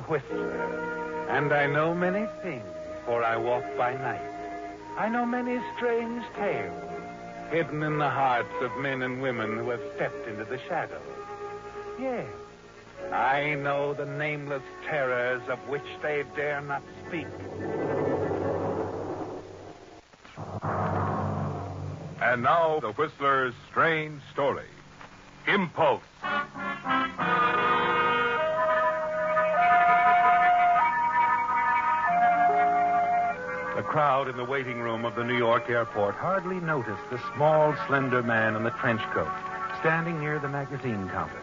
whistler, and I know many things, for I walk by night. I know many strange tales, hidden in the hearts of men and women who have stepped into the shadows. Yes, I know the nameless terrors of which they dare not speak. And now, the Whistler's strange story. Impulse. The crowd in the waiting room of the New York airport hardly noticed the small, slender man in the trench coat standing near the magazine counter.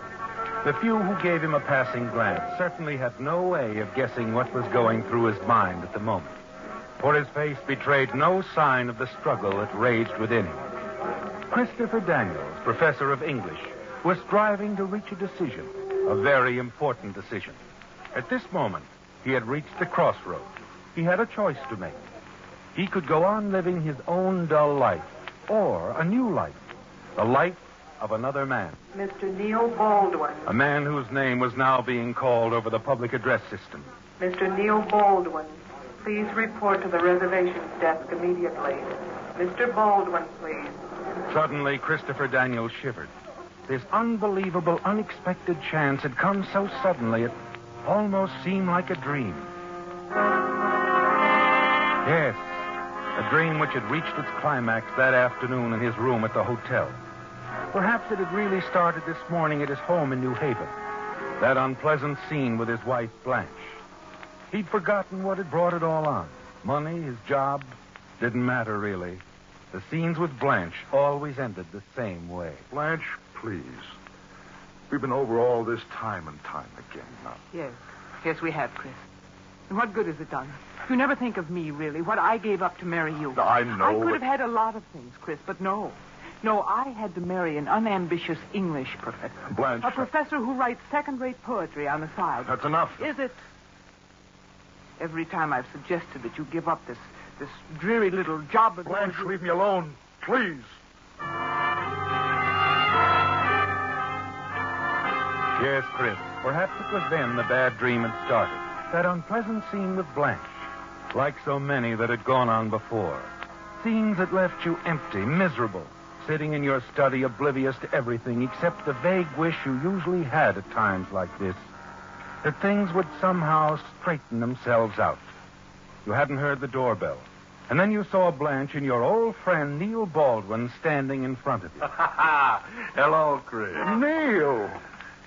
The few who gave him a passing glance certainly had no way of guessing what was going through his mind at the moment, for his face betrayed no sign of the struggle that raged within him. Christopher Daniels, professor of English, was striving to reach a decision, a very important decision. At this moment, he had reached the crossroads. He had a choice to make. He could go on living his own dull life, or a new life, the life of another man. Mr. Neil Baldwin. A man whose name was now being called over the public address system. Mr. Neil Baldwin, please report to the reservations desk immediately. Mr. Baldwin, please. Suddenly, Christopher Daniels shivered. This unbelievable, unexpected chance had come so suddenly it almost seemed like a dream. Yes, a dream which had reached its climax that afternoon in his room at the hotel. Perhaps it had really started this morning at his home in New Haven. That unpleasant scene with his wife, Blanche. He'd forgotten what had brought it all on. Money, his job, didn't matter really. The scenes with Blanche always ended the same way. Blanche, please. We've been over all this time and time again now. Yes, we have, Chris. And what good has it done? You never think of me, really, what I gave up to marry you. I know. I could have had a lot of things, Chris, but no. No, I had to marry an unambitious English professor. Blanche. A professor who writes second-rate poetry on the side. That's enough. Is it? Every time I've suggested that you give up this dreary little job of... Blanche, leave me alone, please. Yes, Chris. Perhaps it was then the bad dream had started. That unpleasant scene with Blanche. Like so many that had gone on before. Scenes that left you empty, miserable, sitting in your study oblivious to everything except the vague wish you usually had at times like this. That things would somehow straighten themselves out. You hadn't heard the doorbell. And then you saw Blanche and your old friend Neil Baldwin standing in front of you. Hello, Chris. Neil!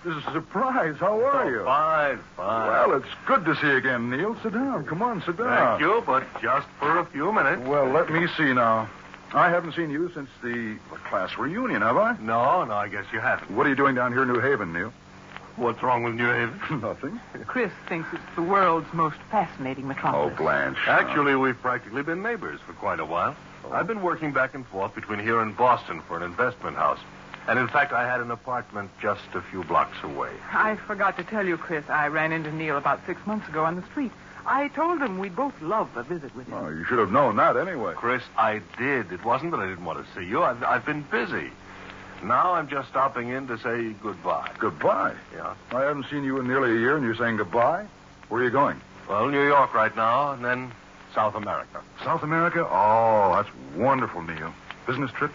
This is a surprise. How are you? Fine. Well, it's good to see you again, Neil. Sit down. Come on, sit down. Thank you, but just for a few minutes. Well, let me see now. I haven't seen you since the class reunion, have I? No, I guess you haven't. What are you doing down here in New Haven, Neil? What's wrong with New Haven? Nothing. Chris thinks it's the world's most fascinating metropolis. Oh, Blanche. Actually, we've practically been neighbors for quite a while. Oh. I've been working back and forth between here and Boston for an investment house. And in fact, I had an apartment just a few blocks away. I forgot to tell you, Chris, I ran into Neil about 6 months ago on the street. I told him we'd both love a visit with him. Oh, you should have known that anyway. Chris, I did. It wasn't that I didn't want to see you. I've been busy. Now I'm just stopping in to say goodbye. Goodbye? Yeah. I haven't seen you in nearly a year, and you're saying goodbye? Where are you going? Well, New York right now, and then South America. South America? Oh, that's wonderful, Neil. Business trip?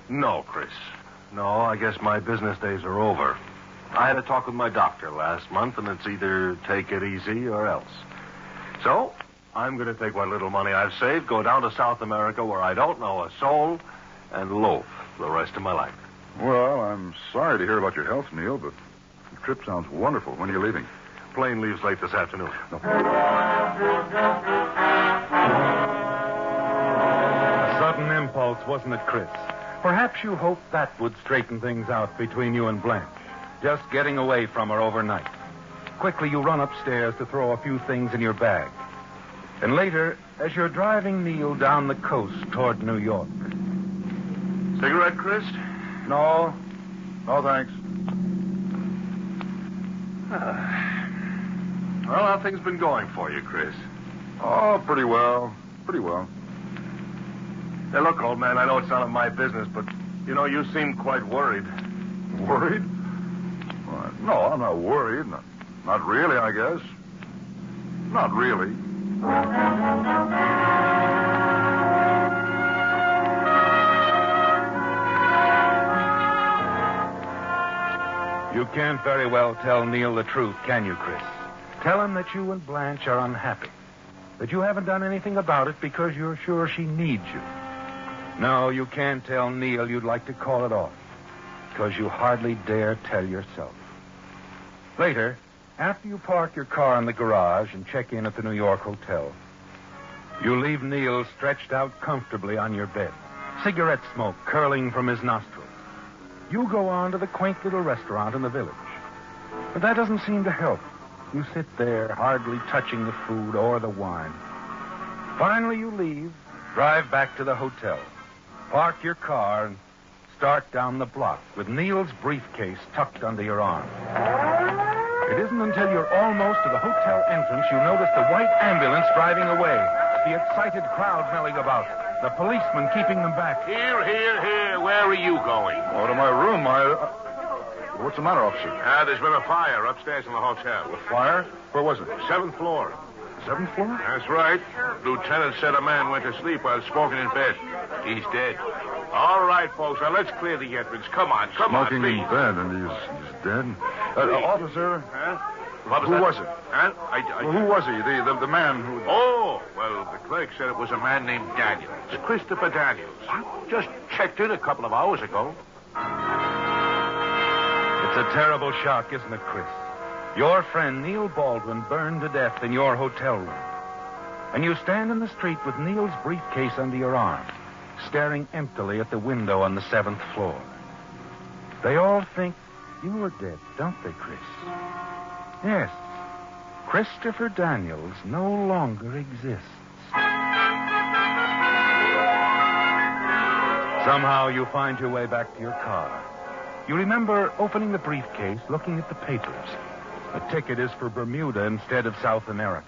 No, Chris. No, I guess my business days are over. I had a talk with my doctor last month, and it's either take it easy or else. So, I'm going to take what little money I've saved, go down to South America where I don't know a soul, and loaf the rest of my life. Well, I'm sorry to hear about your health, Neil, but the trip sounds wonderful. When are you leaving? Plane leaves late this afternoon. No. A sudden impulse, wasn't it, Chris? Perhaps you hoped that would straighten things out between you and Blanche. Just getting away from her overnight. Quickly, you run upstairs to throw a few things in your bag. And later, as you're driving Neil down the coast toward New York. Cigarette, Chris? No. No, thanks. Well, how things been going for you, Chris? Oh, pretty well. Pretty well. Hey, look, old man, I know it's none of my business, but, you seem quite worried. Worried? No, I'm not worried. Not really, I guess. Not really. You can't very well tell Neil the truth, can you, Chris? Tell him that you and Blanche are unhappy. That you haven't done anything about it because you're sure she needs you. No, you can't tell Neil you'd like to call it off. Because you hardly dare tell yourself. Later, after you park your car in the garage and check in at the New York hotel, you leave Neil stretched out comfortably on your bed, cigarette smoke curling from his nostrils. You go on to the quaint little restaurant in the village. But that doesn't seem to help. You sit there, hardly touching the food or the wine. Finally, you leave, drive back to the hotel, park your car, and start down the block with Neil's briefcase tucked under your arm. It isn't until you're almost to the hotel entrance you notice the white ambulance driving away, the excited crowd milling about, the policeman keeping them back. Here. Where are you going? Oh, to my room. What's the matter, officer? There's been a fire upstairs in the hotel. A fire? Where was it? 7th floor. 7th floor? That's right. Lieutenant said a man went to sleep while smoking in bed. He's dead. All right, folks. Now, let's clear the entrance. Come on, Smoking please. in bed, and he's dead. Officer, Huh? who was it? Huh? Well, who was he? The man who... Oh, well, the clerk said it was a man named Daniels. Christopher Daniels. Just checked in a couple of hours ago. It's a terrible shock, isn't it, Chris? Your friend Neil Baldwin burned to death in your hotel room. And you stand in the street with Neil's briefcase under your arm, staring emptily at the window on the 7th floor. They all think you are dead, don't they, Chris? Yes. Christopher Daniels no longer exists. Somehow you find your way back to your car. You remember opening the briefcase, looking at the papers. The ticket is for Bermuda instead of South America.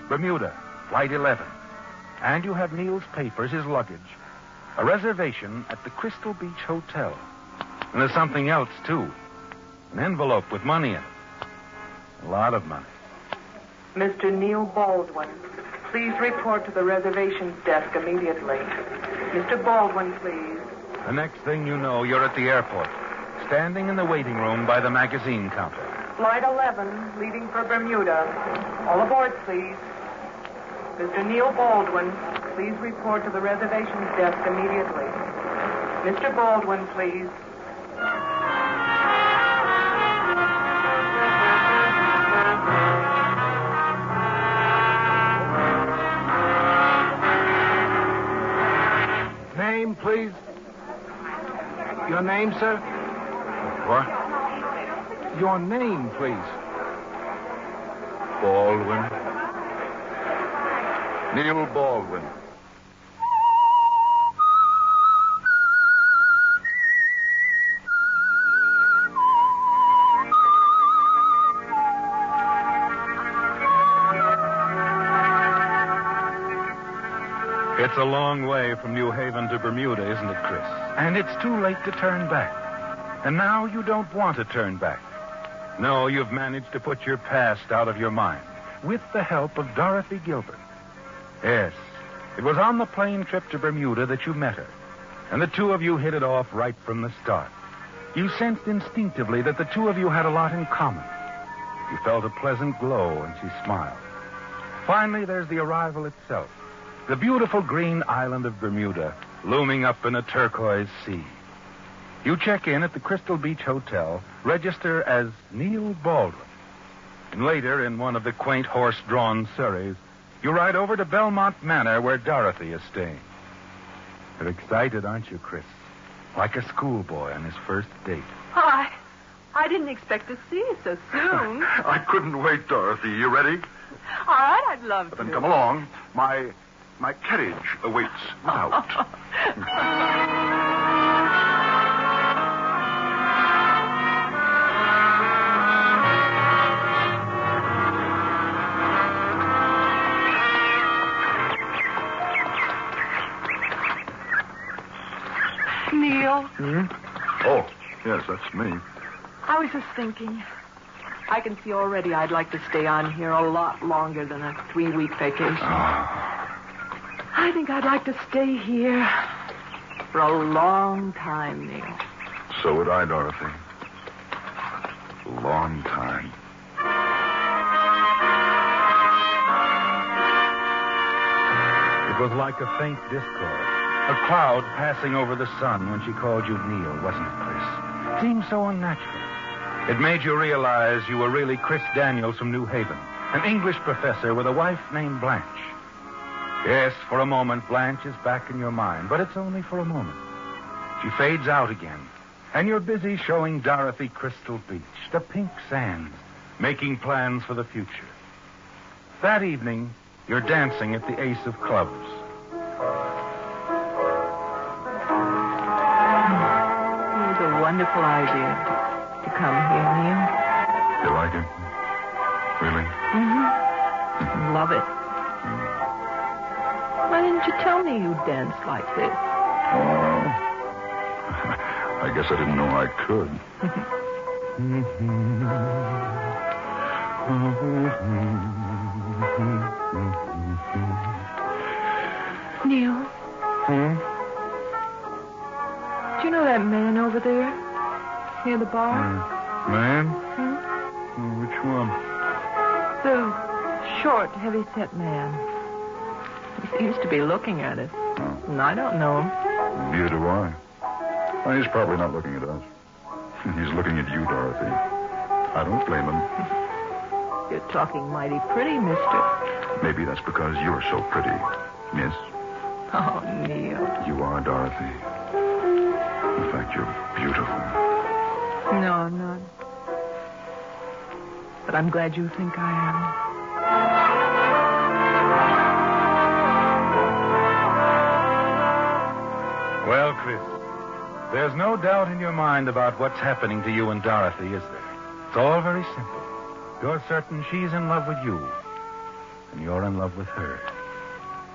Bermuda, Flight 11. And you have Neil's papers, his luggage, a reservation at the Crystal Beach Hotel. And there's something else, too. An envelope with money in it. A lot of money. Mr. Neil Baldwin, please report to the reservations desk immediately. Mr. Baldwin, please. The next thing you know, you're at the airport, standing in the waiting room by the magazine counter. Flight 11, leaving for Bermuda. All aboard, please. Mr. Neil Baldwin, please report to the reservations desk immediately. Mr. Baldwin, please. Name, please. Your name, sir? What? Your name, please. Baldwin. Neil Baldwin. It's a long way from New Haven to Bermuda, isn't it, Chris? And it's too late to turn back. And now you don't want to turn back. No, you've managed to put your past out of your mind with the help of Dorothy Gilbert. Yes, it was on the plane trip to Bermuda that you met her. And the two of you hit it off right from the start. You sensed instinctively that the two of you had a lot in common. You felt a pleasant glow, and she smiled. Finally, there's the arrival itself. The beautiful green island of Bermuda, looming up in a turquoise sea. You check in at the Crystal Beach Hotel, register as Neil Baldwin. And later, in one of the quaint horse-drawn surreys, you ride over to Belmont Manor, where Dorothy is staying. You're excited, aren't you, Chris? Like a schoolboy on his first date. Hi. I didn't expect to see you so soon. I couldn't wait, Dorothy. You ready? All right, I'd love to. Then come along. My carriage awaits without. Neil, Oh, yes, that's me. I was just thinking. I can see already I'd like to stay on here a lot longer than a 3-week vacation. I think I'd like to stay here for a long time, Neil. So would I, Dorothy. A long time. It was like a faint discord. A cloud passing over the sun when she called you Neil, wasn't it, Chris? It seemed so unnatural. It made you realize you were really Chris Daniels from New Haven, an English professor with a wife named Blanche. Yes, for a moment, Blanche is back in your mind, but it's only for a moment. She fades out again, and you're busy showing Dorothy Crystal Beach, the pink sands, making plans for the future. That evening, you're dancing at the Ace of Clubs. It was a wonderful idea to come here, Neil. You like it? Really? Mm-hmm. Love it. Why didn't you tell me you danced like this? Oh. I guess I didn't know I could. Neil? Do you know that man over there? Near the bar? Man? Which one? The short, heavy-set man. He seems to be looking at us. And I don't know him. Neither do I. Well, he's probably not looking at us. He's looking at you, Dorothy. I don't blame him. You're talking mighty pretty, mister. Maybe that's because you're so pretty, miss. Oh, Neil. You are, Dorothy. In fact, you're beautiful. No, I'm not. But I'm glad you think I am. Well, Chris, there's no doubt in your mind about what's happening to you and Dorothy, is there? It's all very simple. You're certain she's in love with you, and you're in love with her.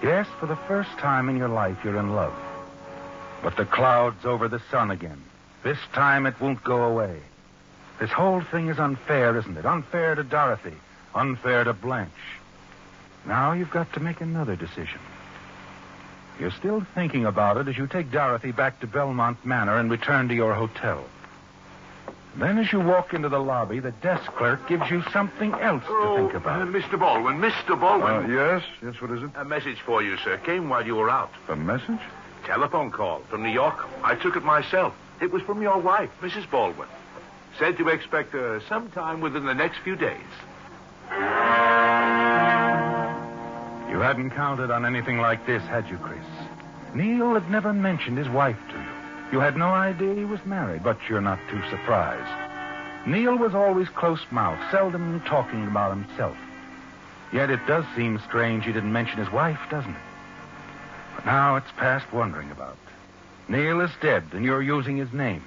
Yes, for the first time in your life, you're in love. But the cloud's over the sun again. This time it won't go away. This whole thing is unfair, isn't it? Unfair to Dorothy. Unfair to Blanche. Now you've got to make another decision. You're still thinking about it as you take Dorothy back to Belmont Manor and return to your hotel. Then as you walk into the lobby, the desk clerk gives you something else to think about. Mr. Baldwin, Mr. Baldwin. Yes? Yes, what is it? A message for you, sir. Came while you were out. A message? Telephone call from New York. I took it myself. It was from your wife, Mrs. Baldwin. Said to expect her sometime within the next few days. You hadn't counted on anything like this, had you, Chris? Neil had never mentioned his wife to you. You had no idea he was married, but you're not too surprised. Neil was always close-mouthed, seldom talking about himself. Yet it does seem strange he didn't mention his wife, doesn't it? But now it's past wondering about. Neil is dead, and you're using his name.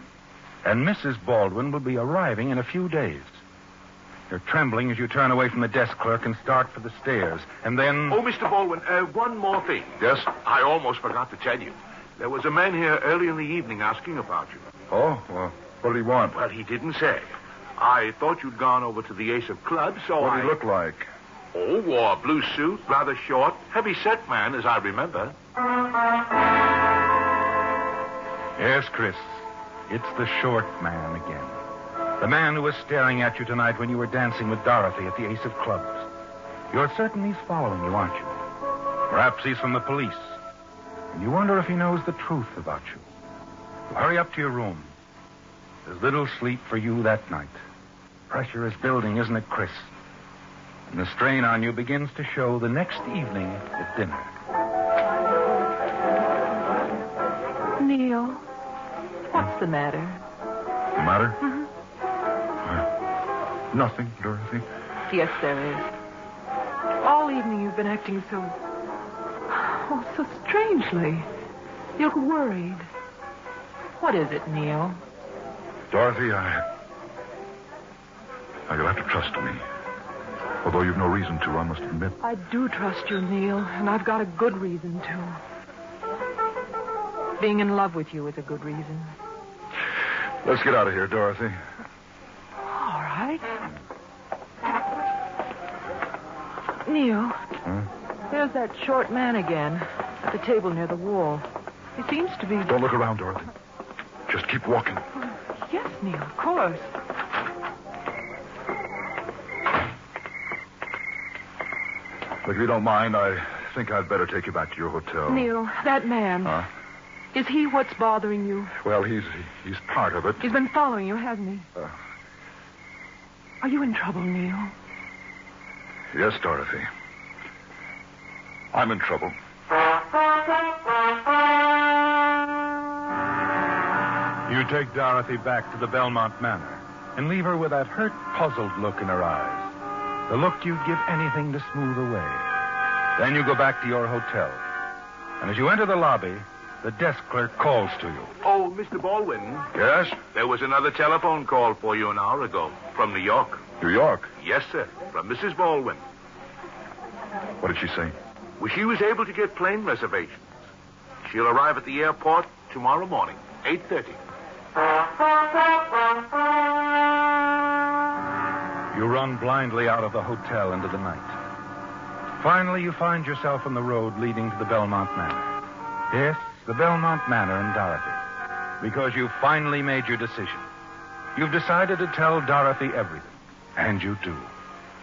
And Mrs. Baldwin will be arriving in a few days. You're trembling as you turn away from the desk clerk and start for the stairs. And then... Oh, Mr. Baldwin, one more thing. Yes? I almost forgot to tell you. There was a man here early in the evening asking about you. Oh, well, what did he want? Well, he didn't say. I thought you'd gone over to the Ace of Clubs, so What did he look like? Oh, wore a blue suit, rather short, heavy-set man, as I remember. Yes, Chris. It's the short man again. The man who was staring at you tonight when you were dancing with Dorothy at the Ace of Clubs. You're certain he's following you, aren't you? Perhaps he's from the police. And you wonder if he knows the truth about you. You hurry up to your room. There's little sleep for you that night. Pressure is building, isn't it, Chris? And the strain on you begins to show the next evening at dinner. Neil, what's the matter? The matter? Mm-hmm. Nothing, Dorothy. Yes, there is. All evening you've been acting so... Oh, so strangely. You look worried. What is it, Neil? Dorothy, Now, you'll have to trust me. Although you've no reason to, I must admit. I do trust you, Neil, and I've got a good reason to. Being in love with you is a good reason. Let's get out of here, Dorothy. All right. Neil, Huh? there's that short man again at the table near the wall. He seems to be... Don't look around, Dorothy. Just keep walking. Yes, Neil, of course. If you don't mind, I think I'd better take you back to your hotel. Neil, that man. Huh? Is he what's bothering you? Well, he's part of it. He's been following you, hasn't he? Are you in trouble, Neil? Yes, Dorothy. I'm in trouble. You take Dorothy back to the Belmont Manor and leave her with that hurt, puzzled look in her eyes. The look you'd give anything to smooth away. Then you go back to your hotel. And as you enter the lobby, the desk clerk calls to you. Oh, Mr. Baldwin, Yes? there was another telephone call for you an hour ago from New York. New York. Yes, sir, from Mrs. Baldwin. What did she say? Well, she was able to get plane reservations. She'll arrive at the airport tomorrow morning, 8:30. You run blindly out of the hotel into the night. Finally, you find yourself on the road leading to the Belmont Manor. Yes, the Belmont Manor and Dorothy. Because you've finally made your decision. You've decided to tell Dorothy everything. And you do.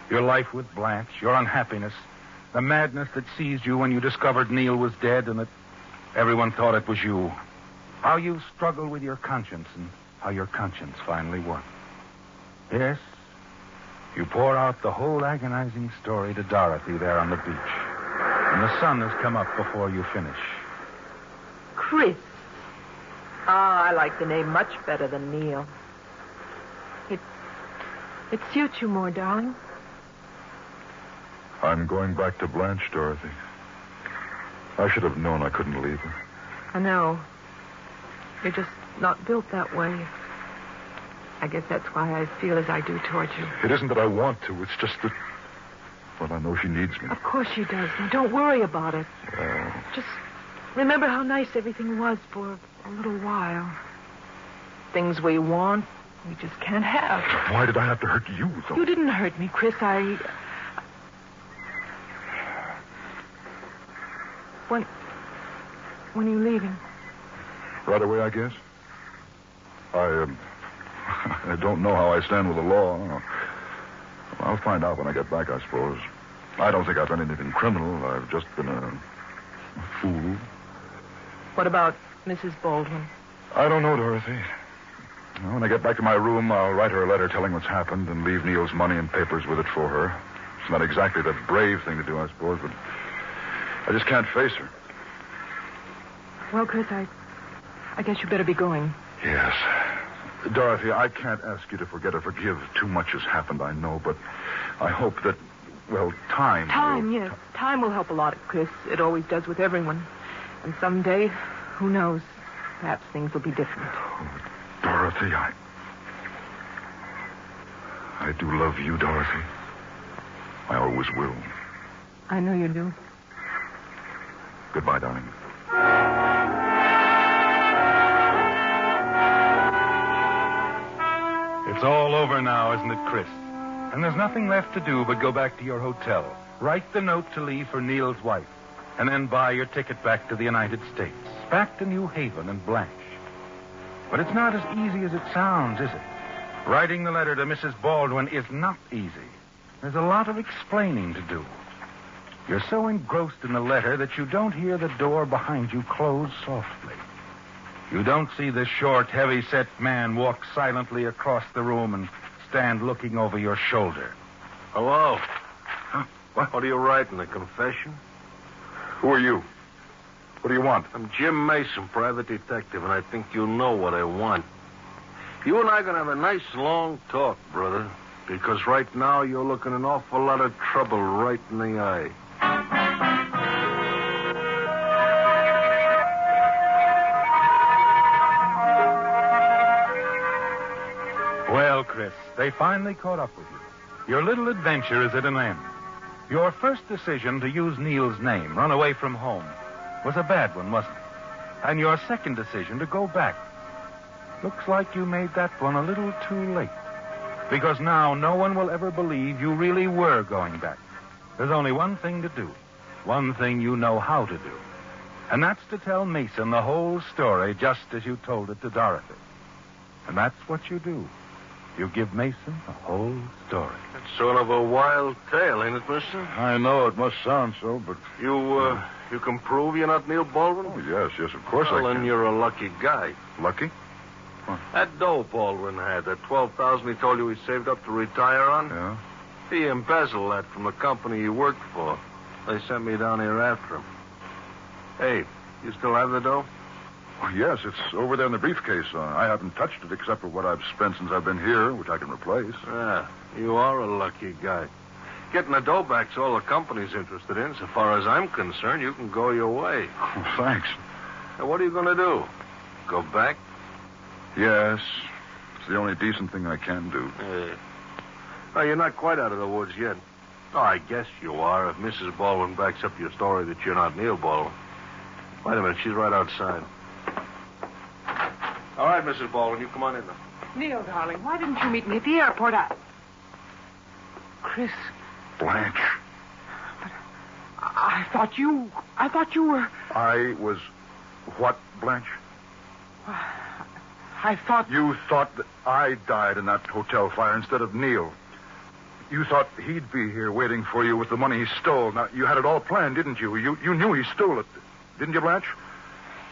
Your life with Blanche, your unhappiness, the madness that seized you when you discovered Neil was dead and that everyone thought it was you. How you struggled with your conscience and how your conscience finally won. Yes, you pour out the whole agonizing story to Dorothy there on the beach. And the sun has come up before you finish. Chris. Ah, I like the name much better than Neil. It suits you more, darling. I'm going back to Blanche, Dorothy. I should have known I couldn't leave her. I know. You're just not built that way. I guess that's why I feel as I do towards you. It isn't that I want to. It's just that... Well, I know she needs me. Of course she does. Now, don't worry about it. Just remember how nice everything was for a little while. Things we want, we just can't have. Why did I have to hurt you, though? You didn't hurt me, Chris. When are you leaving? Right away, I guess. I don't know how I stand with the law. I'll find out when I get back, I suppose. I don't think I've done anything criminal. I've just been a fool. What about Mrs. Baldwin? I don't know, Dorothy. Well, when I get back to my room, I'll write her a letter telling what's happened and leave Neil's money and papers with it for her. It's not exactly the brave thing to do, I suppose, but I just can't face her. Well, Chris, I guess you better be going. Yes. Dorothy, I can't ask you to forget or forgive. Too much has happened, I know, but I hope that, well, time... Yes. Time will help a lot, Chris. It always does with everyone. And someday, who knows, perhaps things will be different. Oh, Dorothy, I do love you, Dorothy. I always will. I know you do. Goodbye, darling. It's all over now, isn't it, Chris? And there's nothing left to do but go back to your hotel, write the note to leave for Neil's wife, and then buy your ticket back to the United States, back to New Haven and Blanche. But it's not as easy as it sounds, is it? Writing the letter to Mrs. Baldwin is not easy. There's a lot of explaining to do. You're so engrossed in the letter that you don't hear the door behind you close softly. You don't see the short, heavy-set man walk silently across the room and stand looking over your shoulder. Hello. Huh? What are you writing, a confession? Who are you? What do you want? I'm Jim Mason, private detective, and I think you know what I want. You and I are going to have a nice long talk, brother, because right now you're looking an awful lot of trouble right in the eye. Well, Chris, they finally caught up with you. Your little adventure is at an end. Your first decision to use Neil's name, run away from home, was a bad one, wasn't it? And your second decision to go back. Looks like you made that one a little too late. Because now no one will ever believe you really were going back. There's only one thing to do. One thing you know how to do. And that's to tell Mason the whole story just as you told it to Dorothy. And that's what you do. You give Mason the whole story. It's sort of a wild tale, ain't it, mister? I know it must sound so, but... You can prove you're not Neil Baldwin? Oh, yes, of course I Well, can. then you're a lucky guy. Lucky? That dough Baldwin had, that $12,000 he told you he saved up to retire on, Yeah? he embezzled that from the company he worked for. They sent me down here after him. Hey, you still have the dough? Well, yes, it's over there in the briefcase. I haven't touched it except for what I've spent since I've been here, which I can replace. Yeah, you are a lucky guy. Getting the dough back's all the company's interested in. So far as I'm concerned, you can go your way. Oh, thanks. Now, what are you going to do? Go back? Yes, it's the only decent thing I can do. Oh, you're not quite out of the woods yet. Oh, I guess you are if Mrs. Baldwin backs up your story that you're not Neil Baldwin. Wait a minute, she's right outside. All right, Mrs. Baldwin, you come on in now. Neil, darling, why didn't you meet me at the airport? Chris, Blanche. I thought you were... I was what, Blanche? I thought... You thought that I died in that hotel fire instead of Neil. You thought he'd be here waiting for you with the money he stole. Now, you had it all planned, didn't you? You knew he stole it. Didn't you, Blanche?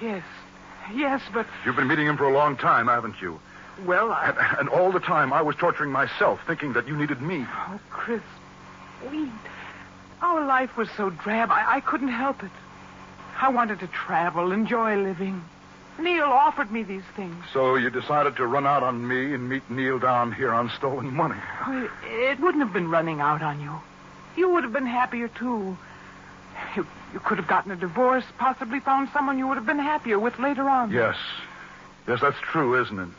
Yes, but... You've been meeting him for a long time, haven't you? Well, And all the time, I was torturing myself, thinking that you needed me. Oh, Chris, our life was so drab, I couldn't help it. I wanted to travel, enjoy living. Neil offered me these things. So you decided to run out on me and meet Neil down here on stolen money. Oh, it wouldn't have been running out on you. You would have been happier, too. You could have gotten a divorce, possibly found someone you would have been happier with later on. Yes, that's true, isn't it?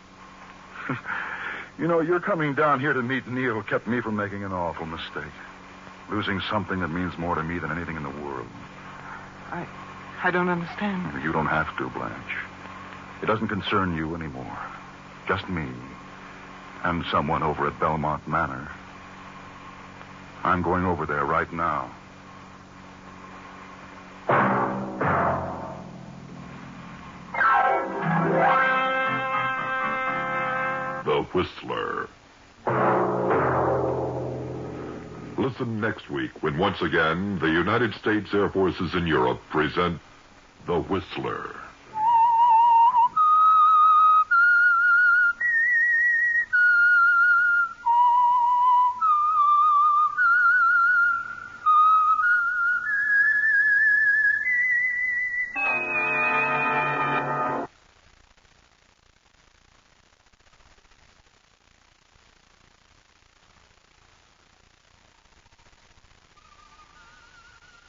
You know, your coming down here to meet Neil kept me from making an awful mistake. Losing something that means more to me than anything in the world. I don't understand. You don't have to, Blanche. It doesn't concern you anymore. Just me and someone over at Belmont Manor. I'm going over there right now. The Whistler. Listen next week when once again the United States Air Forces in Europe present The Whistler.